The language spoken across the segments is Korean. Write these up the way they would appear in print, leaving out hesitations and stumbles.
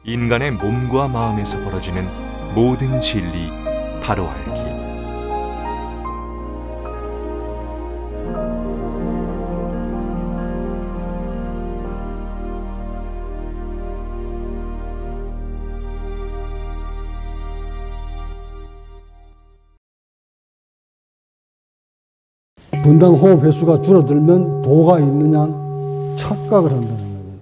인간의 몸과 마음에서 벌어지는 모든 진리 바로 알기. 분당 호흡 횟수가 줄어들면 도가 있느냐 착각을 한다는 거예요.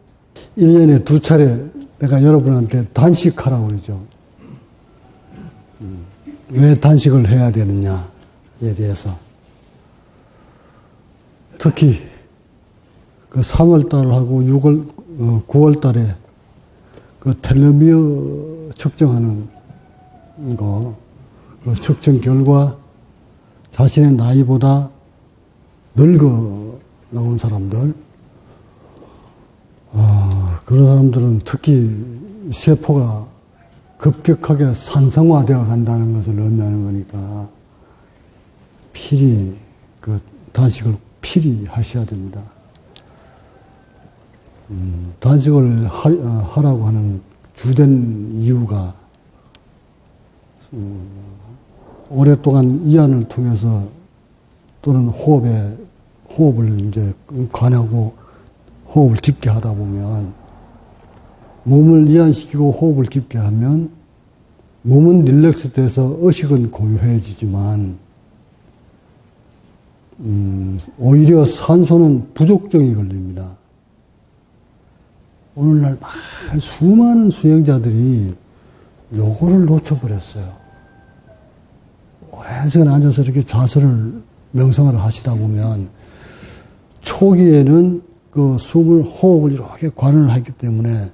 1년에 2차례 내가 여러분한테 단식하라고 그러죠. 왜 단식을 해야 되느냐에 대해서. 특히 그 3월달하고 9월달에 그 텔레미어 측정하는 거, 그 측정 결과 자신의 나이보다 늙어 나온 사람들, 그런 사람들은 특히 세포가 급격하게 산성화되어 간다는 것을 의미하는 거니까 필히 그 단식을 필히 하셔야 됩니다. 단식을 하라고 하는 주된 이유가 오랫동안 이안을 통해서 또는 호흡을 이제 관하고 호흡을 깊게 하다 보면 몸을 이완시키고 호흡을 깊게 하면 몸은 릴렉스 돼서 의식은 고요해지지만 오히려 산소는 부족증이 걸립니다. 오늘날 수많은 수행자들이 요거를 놓쳐버렸어요. 오랜 시간 앉아서 이렇게 좌설을 명상을 하시다 보면 초기에는 그 호흡을 이렇게 관을 했기 때문에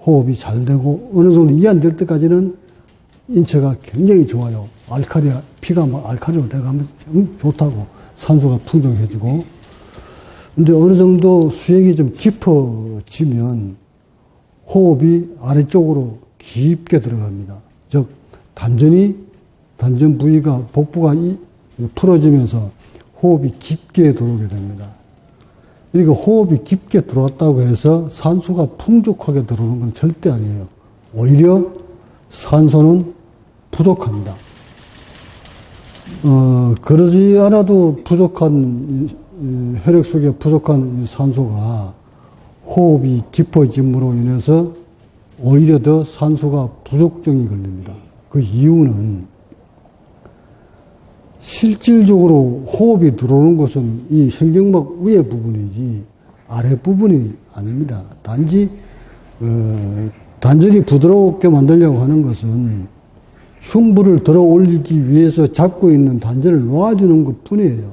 호흡이 잘 되고 어느 정도 이완될 때까지는 인체가 굉장히 좋아요. 피가 막 알칼리로 돼가면 좋다고 산소가 풍족해지고. 근데 어느 정도 수행이 좀 깊어지면 호흡이 아래쪽으로 깊게 들어갑니다. 즉 단전 부위가 복부가 풀어지면서 호흡이 깊게 들어오게 됩니다. 그러니까 호흡이 깊게 들어왔다고 해서 산소가 풍족하게 들어오는 건 절대 아니에요. 오히려 산소는 부족합니다. 그러지 않아도 혈액 속에 부족한 산소가 호흡이 깊어짐으로 인해서 오히려 더 산소가 부족증이 걸립니다. 그 이유는 실질적으로 호흡이 들어오는 것은 이 행정막 위에 부분이지 아래 부분이 아닙니다. 단전이 부드럽게 만들려고 하는 것은 흉부를 들어 올리기 위해서 잡고 있는 단전을 놓아주는 것 뿐이에요.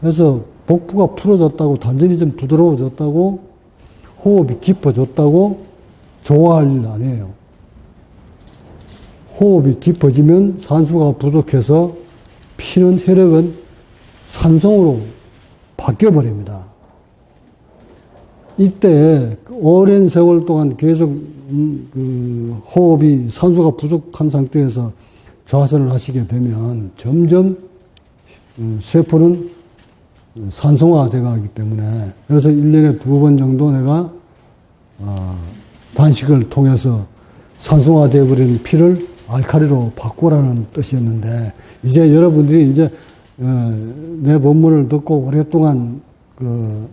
그래서 복부가 풀어졌다고 단전이 좀 부드러워졌다고 호흡이 깊어졌다고 좋아할 일 아니에요. 호흡이 깊어지면 산소가 부족해서 혈액은 산성으로 바뀌어버립니다. 이때 오랜 세월 동안 계속 호흡이 산소가 부족한 상태에서 좌선을 하시게 되면 점점 세포는 산성화되어 가기 때문에 그래서 1년에 2번 정도 내가 단식을 통해서 산성화되어 버리는 피를 알칼리로 바꾸라는 뜻이었는데 이제 여러분들이 이제 내 본문을 듣고 오랫동안 그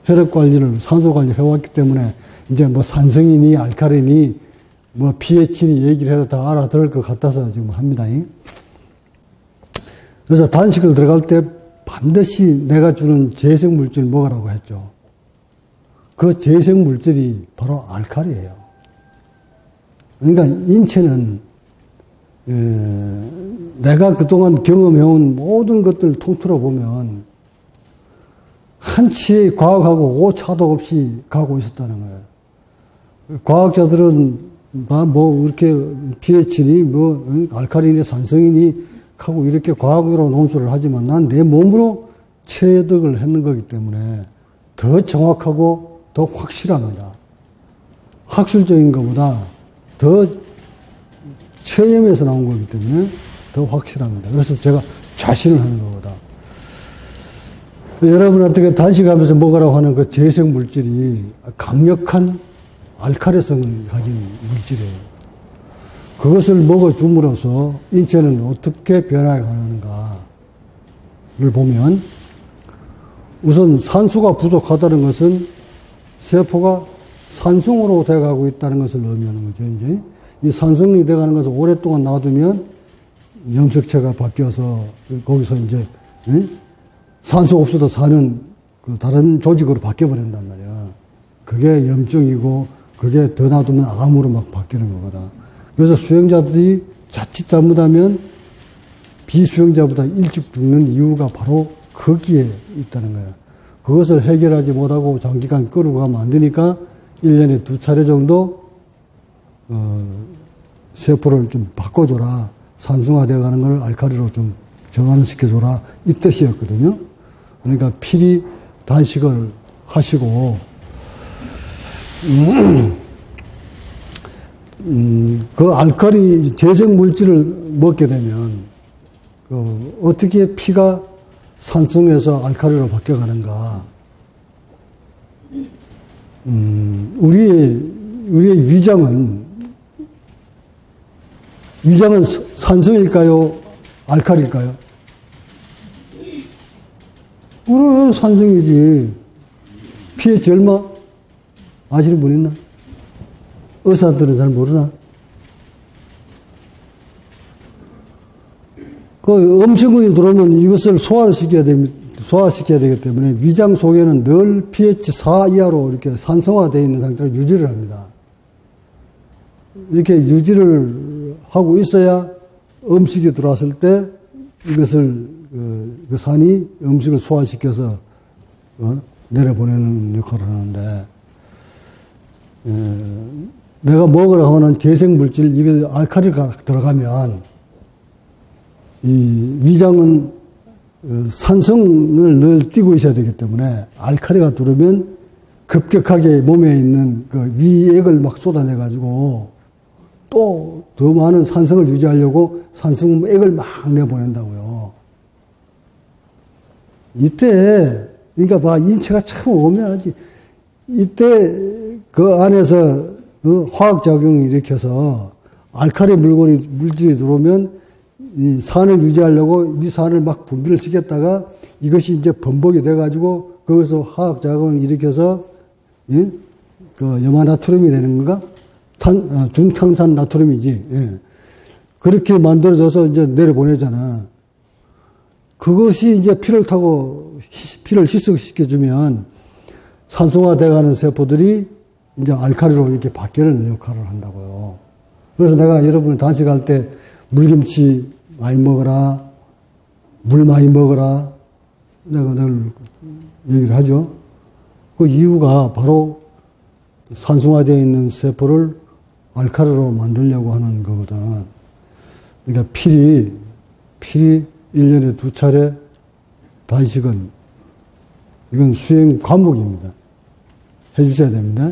혈액 관리를 산소 관리를 해왔기 때문에 이제 뭐 산성이니 알칼리니 뭐 pH니 얘기를 해도 다 알아들을 것 같아서 지금 합니다. 그래서 단식을 들어갈 때 반드시 내가 주는 재생 물질 먹으라고 했죠. 그 재생 물질이 바로 알칼리예요. 그러니까 인체는 내가 그동안 경험해온 모든 것들 통틀어 보면 한치의 과학하고 오차도 없이 가고 있었다는 거예요. 과학자들은 뭐 이렇게 pH니 뭐 알칼리니 산성이니 하고 이렇게 과학으로 논술을 하지만 난 내 몸으로 체득을 했는 거기 때문에 더 정확하고 더 확실합니다. 학술적인 것보다 더 체험에서 나온 거기 때문에 더 확실합니다. 그래서 제가 자신을 하는 거거든. 여러분한테 단식하면서 먹으라고 하는 그 재생 물질이 강력한 알칼리성을 가진 물질이에요. 그것을 먹어줌으로써 인체는 어떻게 변화해 가는가를 보면 우선 산소가 부족하다는 것은 세포가 산성으로 돼가고 있다는 것을 의미하는 거죠. 이제 이 산성이 돼가는 것을 오랫동안 놔두면 염색체가 바뀌어서 거기서 이제 산소 없어도 사는 그 다른 조직으로 바뀌어버린단 말이야. 그게 염증이고 그게 더 놔두면 암으로 막 바뀌는 거거든. 그래서 수행자들이 자칫 잘못하면 비수행자보다 일찍 죽는 이유가 바로 거기에 있다는 거야. 그것을 해결하지 못하고 장기간 끌고 가면 안 되니까 1년에 2차례 정도 세포를 좀 바꿔줘라. 산성화되어 가는 걸 알칼리로 좀 전환시켜줘라. 이 뜻이었거든요. 그러니까 필히 단식을 하시고 그 알칼리 재생 물질을 먹게 되면 어떻게 피가 산성에서 알칼리로 바뀌어가는가? 우리의 위장은 산성일까요? 알칼리일까요? 그래, 산성이지. pH 얼마? 아시는 분 있나? 의사들은 잘 모르나? 그 음식이 들어오면 이것을 소화시켜야 되기 때문에 위장 속에는 늘 pH 4 이하로 이렇게 산성화되어 있는 상태로 유지를 합니다. 이렇게 유지를 하고 있어야 음식이 들어왔을 때 이것을 그 산이 음식을 소화시켜서 내려보내는 역할을 하는데 내가 먹으라고 하는 재생물질 이게 알칼리가 들어가면 이 위장은 산성을 늘 띠고 있어야 되기 때문에 알칼리가 들어오면 급격하게 몸에 있는 그 위액을 막 쏟아내가지고 또 더 많은 산성을 유지하려고 산성액을 막 내보낸다고요. 이때, 그러니까 봐, 인체가 참 오묘하지. 이때 그 안에서 그 화학작용을 일으켜서 알칼리 물질이 들어오면 이 산을 유지하려고 이 산을 막 분비를 시켰다가 이것이 이제 번복이 돼가지고 거기서 화학작용을 일으켜서 그 염화나트륨이 되는 건가? 중탕산 나트륨이지. 예. 그렇게 만들어져서 이제 내려보내잖아. 그것이 이제 피를 타고 피를 희석시켜주면 산성화돼가는 세포들이 이제 알칼리로 이렇게 바뀌는 역할을 한다고요. 그래서 내가 여러분 단식할 때 물김치 많이 먹어라, 물 많이 먹어라, 내가 늘 얘기를 하죠. 그 이유가 바로 산성화되어 있는 세포를 알칼리로 만들려고 하는 거거든. 그러니까 필히 1년에 2차례 단식은 이건 수행 과목입니다. 해주셔야 됩니다.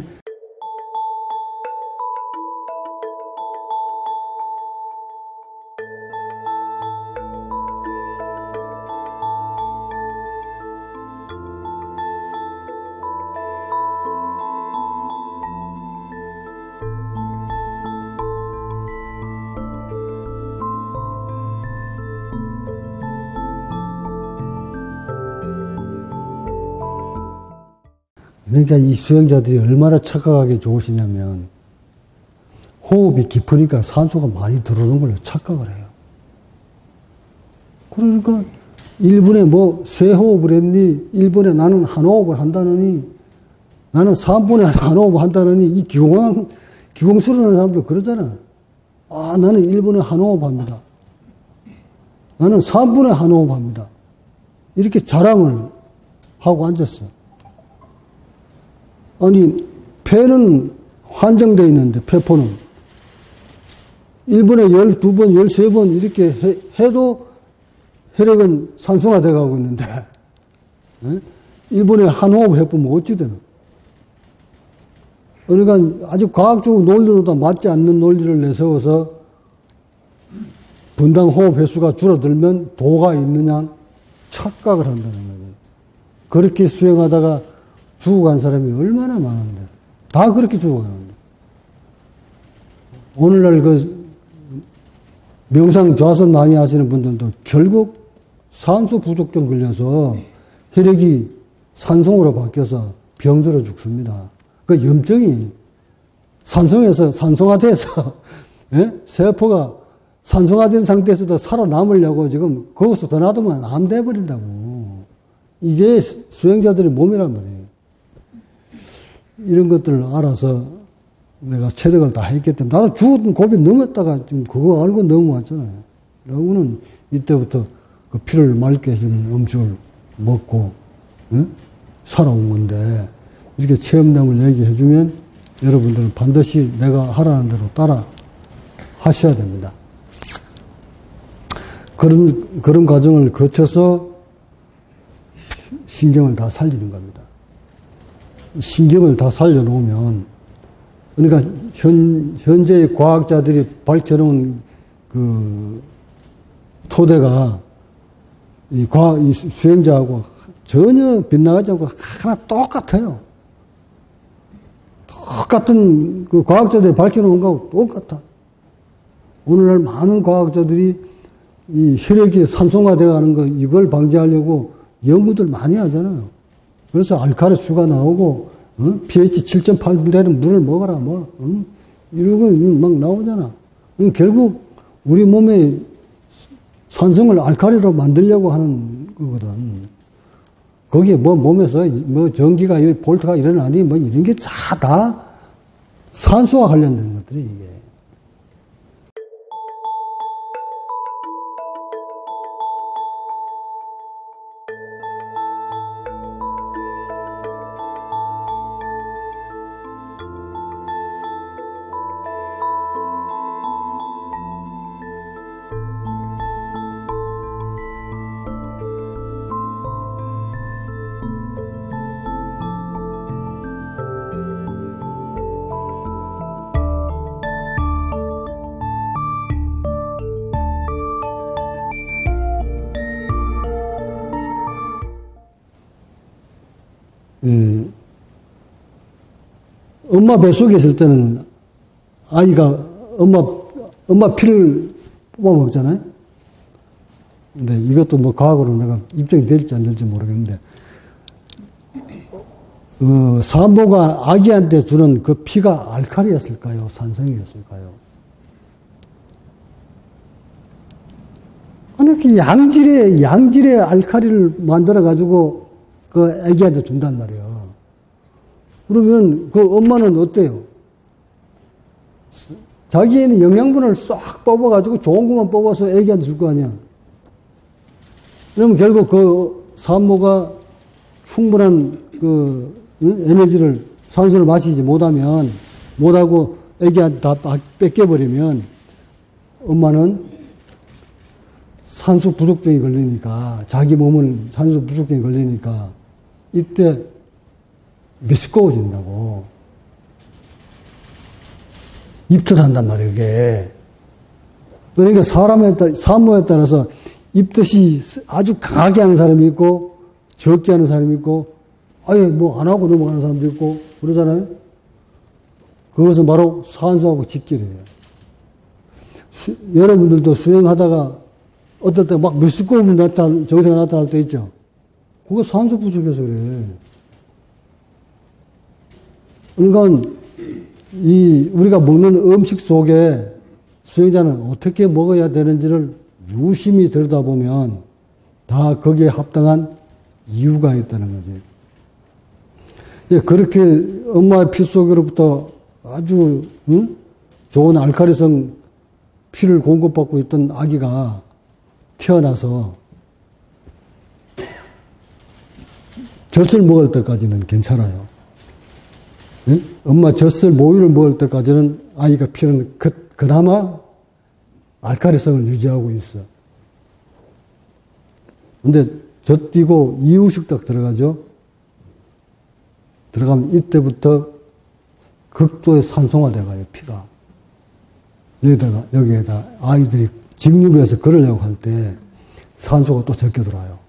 그러니까 이 수행자들이 얼마나 착각하기 좋으시냐면 호흡이 깊으니까 산소가 많이 들어오는 걸로 착각을 해요. 그러니까 1분에 뭐 3호흡을 했니? 1분에 나는 한 호흡을 한다느니 나는 3분에 한 호흡을 한다느니 이 기공수련하는 사람들 그러잖아. 아, 나는 1분에 한 호흡 합니다. 나는 3분에 한 호흡 합니다. 이렇게 자랑을 하고 앉았어. 아니, 폐는 환정되어 있는데, 폐포는. 1분에 12번, 13번 이렇게 해도 혈액은 산성화되어 가고 있는데, 1분에 한 호흡 해보면 어찌 되나? 그러니까 아주 과학적 논리로도 맞지 않는 논리를 내세워서 분당 호흡 횟수가 줄어들면 도가 있느냐 착각을 한다는 거예요. 그렇게 수행하다가 죽어간 사람이 얼마나 많은데. 다 그렇게 죽어가는데. 오늘날 그 명상 좌선 많이 하시는 분들도 결국 산소 부족증 걸려서 혈액이 산성으로 바뀌어서 병들어 죽습니다. 그 염증이 산성화돼서 예? 세포가 산성화된 상태에서도 살아남으려고 지금 거기서 더 놔두면 암 돼버린다고. 이게 수행자들의 몸이란 말이에요. 이런 것들을 알아서 내가 체득을 다 했기 때문에 나도 죽은 고비 넘었다가 지금 그거 알고 넘어왔잖아요. 라고는 이때부터 그 피를 맑게 해주는 음식을 먹고 응? 살아온 건데 이렇게 체험담을 얘기해주면 여러분들은 반드시 내가 하라는 대로 따라 하셔야 됩니다. 그런 과정을 거쳐서 신경을 다 살리는 겁니다. 신경을 다 살려놓으면, 그러니까 현재의 과학자들이 밝혀놓은 그 토대가 이 수행자하고 전혀 빗나가지 않고 하나 똑같아요. 똑같은 그 과학자들이 밝혀놓은 거하고 똑같아. 오늘날 많은 과학자들이 이 혈액이 산성화되어 가는 거 이걸 방지하려고 연구들 많이 하잖아요. 그래서 알칼리 수가 나오고 pH 7.8 되는 물을 먹어라 뭐 이러고 막 나오잖아. 결국 우리 몸에 산성을 알칼리로 만들려고 하는 거거든. 거기에 뭐 몸에서 뭐 전기가 볼트가 일어나니 뭐 이런 게 다 산소와 관련된 것들이 이게. 엄마 뱃속에 있을 때는 아이가 엄마 피를 뽑아 먹잖아요. 근데 이것도 뭐 과학으로 내가 입증이 될지 안 될지 모르겠는데, 산모가 아기한테 주는 그 피가 알칼리였을까요? 산성이었을까요? 이렇게 양질의 알칼리를 만들어가지고 그 아기한테 준단 말이에요. 그러면 그 엄마는 어때요? 자기는 영양분을 싹 뽑아가지고 좋은 것만 뽑아서 애기한테 줄 거 아니야. 그러면 결국 그 산모가 충분한 그 에너지를, 산소를 마시지 못하고 애기한테 다 뺏겨버리면 엄마는 산소 부족증이 걸리니까, 자기 몸은 산소 부족증이 걸리니까 이때 미스꺼워진다고. 입덧한단 말이에요, 이게. 그러니까 산모에 따라서 입덧이 아주 강하게 하는 사람이 있고, 적게 하는 사람이 있고, 아예 뭐 안 하고 넘어가는 사람도 있고, 그러잖아요? 그것은 바로 산소하고 직결이에요. 여러분들도 수행하다가 어떨 때 막 미스꺼움 정세가 나타날 때 있죠? 그거 산소 부족해서 그래. 그러니까 우리가 먹는 음식 속에 수행자는 어떻게 먹어야 되는지를 유심히 들여다보면 다 거기에 합당한 이유가 있다는 거지. 예, 그렇게 엄마의 피 속으로부터 아주 좋은 알칼리성 피를 공급받고 있던 아기가 태어나서 젖을 먹을 때까지는 괜찮아요. 응? 엄마 젖을 모유를 먹을 때까지는 아이가 피는 그나마 알칼리성을 유지하고 있어. 근데 젖 띄고 이유식 딱 들어가죠. 들어가면 이때부터 극도의 산성화돼 가요, 피가. 여기에다 아이들이 직류에서 걸으려고 할 때 산소가 또 적게 들어와요.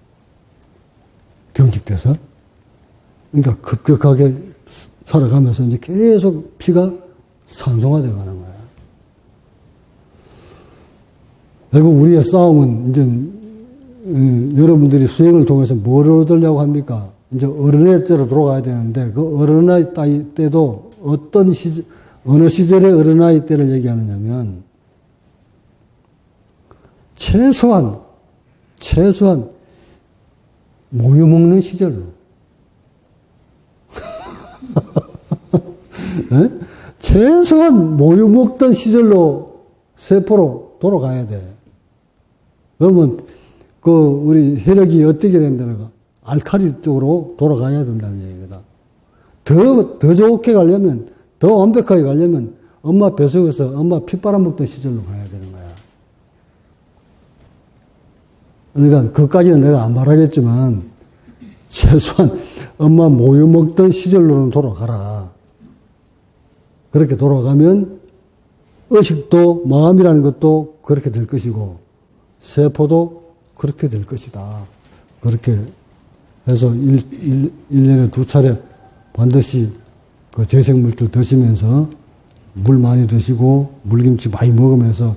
경직돼서. 그러니까 급격하게 살아가면서 이제 계속 피가 산성화되어 가는 거야. 결국 우리의 싸움은 이제 여러분들이 수행을 통해서 뭘 얻으려고 합니까? 이제 어른의 때로 돌아가야 되는데 그 어른의 때도 어느 시절의 어른의 때를 얘기하느냐면 최소한 모유 먹는 시절로 네? 최소한 모유 먹던 시절로 세포로 돌아가야 돼. 그러면 우리 혈액이 어떻게 된다는가? 알칼리 쪽으로 돌아가야 된다는 얘기거든. 더 좋게 가려면, 더 완벽하게 가려면 엄마 뱃속에서 엄마 피 빨아먹던 시절로 가야 되는 거야. 그러니까 그것까지는 내가 안 말하겠지만 최소한 엄마 모유 먹던 시절로는 돌아가라. 그렇게 돌아가면 의식도 마음이라는 것도 그렇게 될 것이고 세포도 그렇게 될 것이다. 그렇게 해서 1년에 2차례 반드시 그 재생물질 드시면서 물 많이 드시고 물김치 많이 먹으면서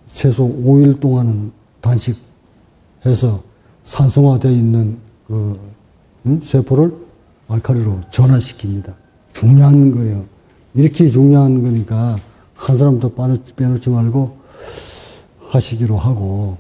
최소 5일 동안은 단식해서 산성화되어 있는 세포를 알칼리로 전환시킵니다. 중요한 거예요. 이렇게 중요한 거니까 한 사람도 빼놓지 말고 하시기로 하고